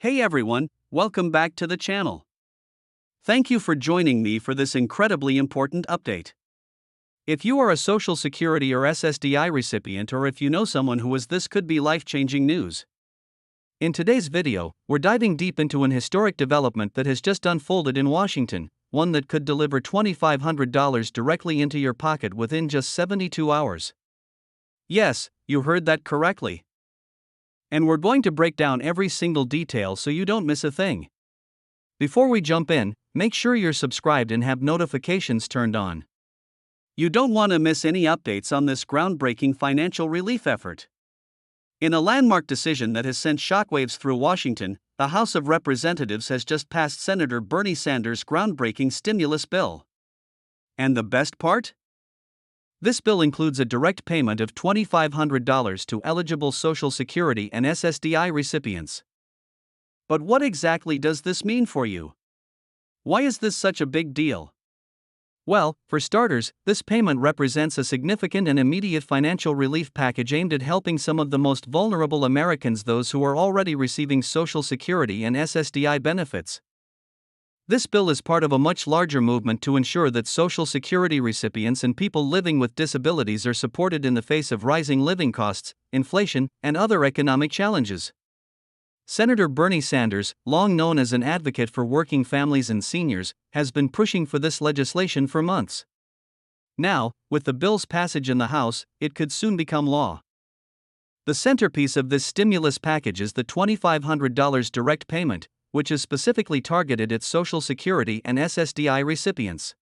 Hey everyone, welcome back to the channel. Thank you for joining me for this incredibly important update. If you are a Social Security or SSDI recipient, or if you know someone who is, this could be life-changing news. In today's video, we're diving deep into an historic development that has just unfolded in Washington, one that could deliver $2,500 directly into your pocket within just 72 hours. Yes, you heard that correctly. And we're going to break down every single detail so you don't miss a thing. Before we jump in, make sure you're subscribed and have notifications turned on. You don't want to miss any updates on this groundbreaking financial relief effort. In a landmark decision that has sent shockwaves through Washington, the House of Representatives has just passed Senator Bernie Sanders' groundbreaking stimulus bill. And the best part? This bill includes a direct payment of $2,500 to eligible Social Security and SSDI recipients. But what exactly does this mean for you? Why is this such a big deal? Well, for starters, this payment represents a significant and immediate financial relief package aimed at helping some of the most vulnerable Americans, those who are already receiving Social Security and SSDI benefits. This bill is part of a much larger movement to ensure that Social Security recipients and people living with disabilities are supported in the face of rising living costs, inflation, and other economic challenges. Senator Bernie Sanders, long known as an advocate for working families and seniors, has been pushing for this legislation for months. Now, with the bill's passage in the House, it could soon become law. The centerpiece of this stimulus package is the $2,500 direct payment, which is specifically targeted at Social Security and SSDI recipients.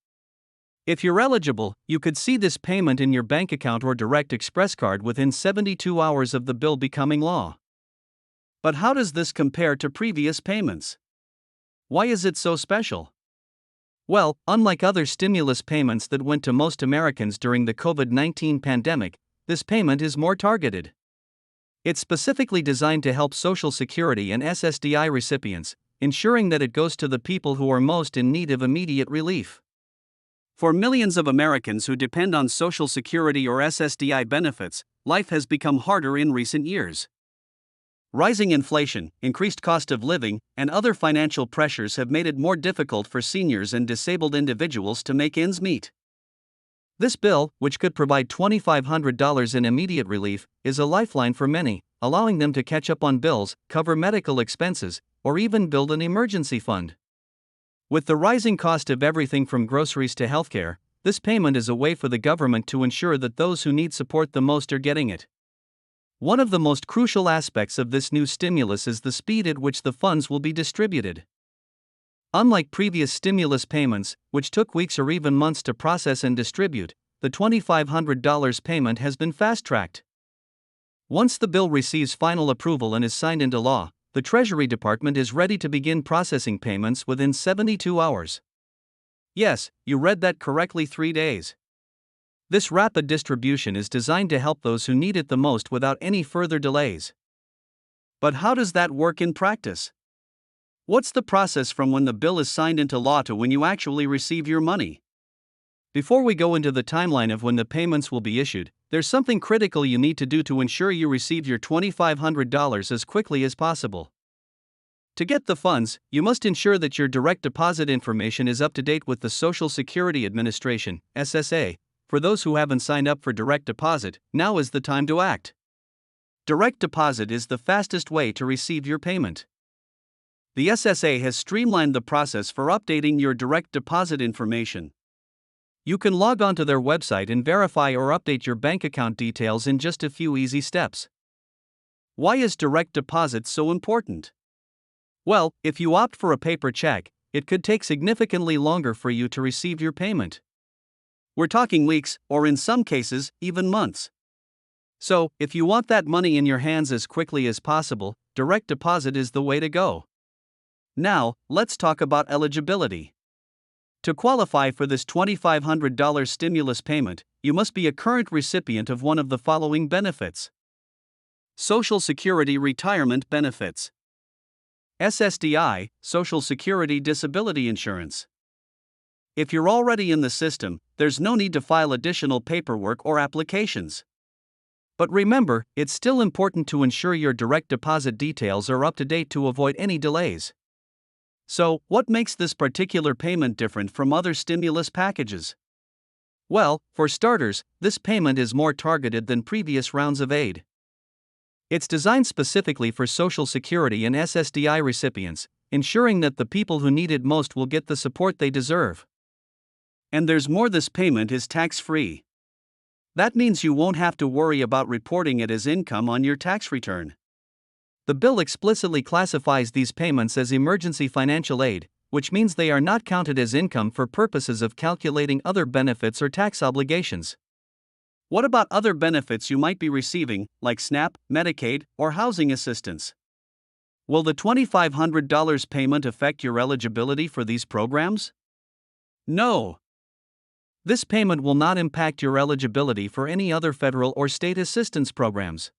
If you're eligible, you could see this payment in your bank account or direct express card within 72 hours of the bill becoming law. But how does this compare to previous payments? Why is it so special? Well, unlike other stimulus payments that went to most Americans during the COVID-19 pandemic, this payment is more targeted. It's specifically designed to help Social Security and SSDI recipients, ensuring that it goes to the people who are most in need of immediate relief. For millions of Americans who depend on Social Security or SSDI benefits, life has become harder in recent years. Rising inflation, increased cost of living, and other financial pressures have made it more difficult for seniors and disabled individuals to make ends meet. This bill, which could provide $2,500 in immediate relief, is a lifeline for many, allowing them to catch up on bills, cover medical expenses, or even build an emergency fund. With the rising cost of everything from groceries to healthcare, this payment is a way for the government to ensure that those who need support the most are getting it. One of the most crucial aspects of this new stimulus is the speed at which the funds will be distributed. Unlike previous stimulus payments, which took weeks or even months to process and distribute, the $2,500 payment has been fast-tracked. Once the bill receives final approval and is signed into law, the Treasury Department is ready to begin processing payments within 72 hours. Yes, you read that correctly, 3 days. This rapid distribution is designed to help those who need it the most without any further delays. But how does that work in practice? What's the process from when the bill is signed into law to when you actually receive your money? Before we go into the timeline of when the payments will be issued, there's something critical you need to do to ensure you receive your $2,500 as quickly as possible. To get the funds, you must ensure that your direct deposit information is up to date with the Social Security Administration, SSA. For those who haven't signed up for direct deposit, now is the time to act. Direct deposit is the fastest way to receive your payment. The SSA has streamlined the process for updating your direct deposit information. You can log on to their website and verify or update your bank account details in just a few easy steps. Why is direct deposit so important? Well, if you opt for a paper check, it could take significantly longer for you to receive your payment. We're talking weeks, or in some cases, even months. So, if you want that money in your hands as quickly as possible, direct deposit is the way to go. Now, let's talk about eligibility. To qualify for this $2,500 stimulus payment, you must be a current recipient of one of the following benefits: Social Security retirement benefits, SSDI, Social Security disability insurance. If you're already in the system, there's no need to file additional paperwork or applications. But remember, it's still important to ensure your direct deposit details are up to date to avoid any delays. So, what makes this particular payment different from other stimulus packages? Well, for starters, this payment is more targeted than previous rounds of aid. It's designed specifically for Social Security and SSDI recipients, ensuring that the people who need it most will get the support they deserve. And there's more, this payment is tax-free. That means you won't have to worry about reporting it as income on your tax return. The bill explicitly classifies these payments as emergency financial aid, which means they are not counted as income for purposes of calculating other benefits or tax obligations. What about other benefits you might be receiving, like SNAP, Medicaid, or housing assistance? Will the $2,500 payment affect your eligibility for these programs? No. This payment will not impact your eligibility for any other federal or state assistance programs.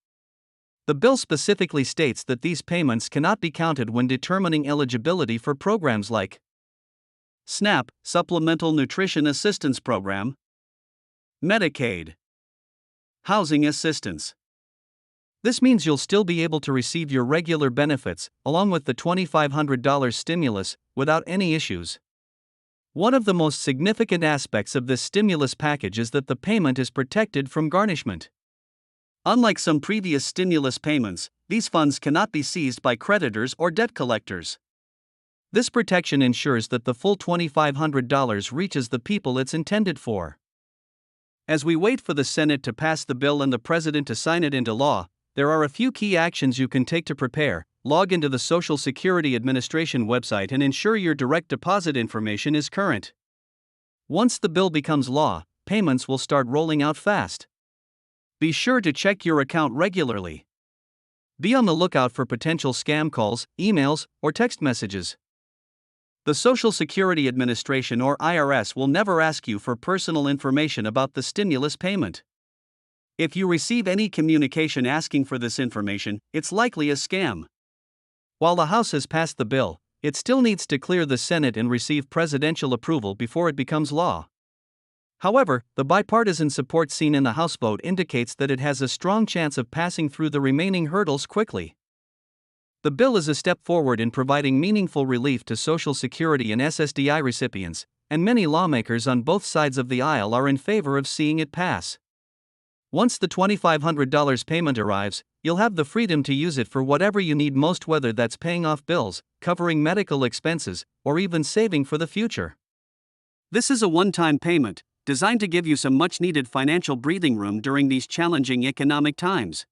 The bill specifically states that these payments cannot be counted when determining eligibility for programs like SNAP, Supplemental Nutrition Assistance Program, Medicaid, housing assistance. This means you'll still be able to receive your regular benefits, along with the $2,500 stimulus, without any issues. One of the most significant aspects of this stimulus package is that the payment is protected from garnishment. Unlike some previous stimulus payments, these funds cannot be seized by creditors or debt collectors. This protection ensures that the full $2,500 reaches the people it's intended for. As we wait for the Senate to pass the bill and the President to sign it into law, there are a few key actions you can take to prepare. Log into the Social Security Administration website and ensure your direct deposit information is current. Once the bill becomes law, payments will start rolling out fast. Be sure to check your account regularly. Be on the lookout for potential scam calls, emails, or text messages. The Social Security Administration or IRS will never ask you for personal information about the stimulus payment. If you receive any communication asking for this information, it's likely a scam. While the House has passed the bill, it still needs to clear the Senate and receive presidential approval before it becomes law. However, the bipartisan support seen in the House vote indicates that it has a strong chance of passing through the remaining hurdles quickly. The bill is a step forward in providing meaningful relief to Social Security and SSDI recipients, and many lawmakers on both sides of the aisle are in favor of seeing it pass. Once the $2,500 payment arrives, you'll have the freedom to use it for whatever you need most, whether that's paying off bills, covering medical expenses, or even saving for the future. This is a one-time payment, designed to give you some much-needed financial breathing room during these challenging economic times.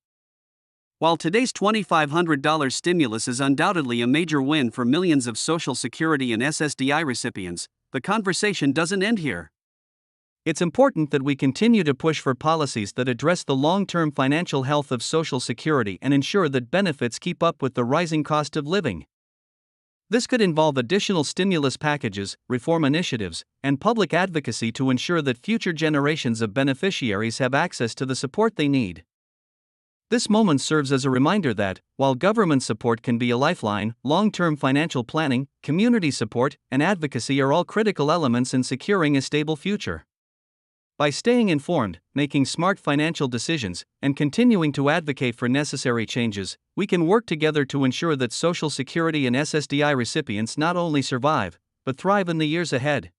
While today's $2,500 stimulus is undoubtedly a major win for millions of Social Security and SSDI recipients, the conversation doesn't end here. It's important that we continue to push for policies that address the long-term financial health of Social Security and ensure that benefits keep up with the rising cost of living. This could involve additional stimulus packages, reform initiatives, and public advocacy to ensure that future generations of beneficiaries have access to the support they need. This moment serves as a reminder that, while government support can be a lifeline, long-term financial planning, community support, and advocacy are all critical elements in securing a stable future. By staying informed, making smart financial decisions, and continuing to advocate for necessary changes, we can work together to ensure that Social Security and SSDI recipients not only survive, but thrive in the years ahead.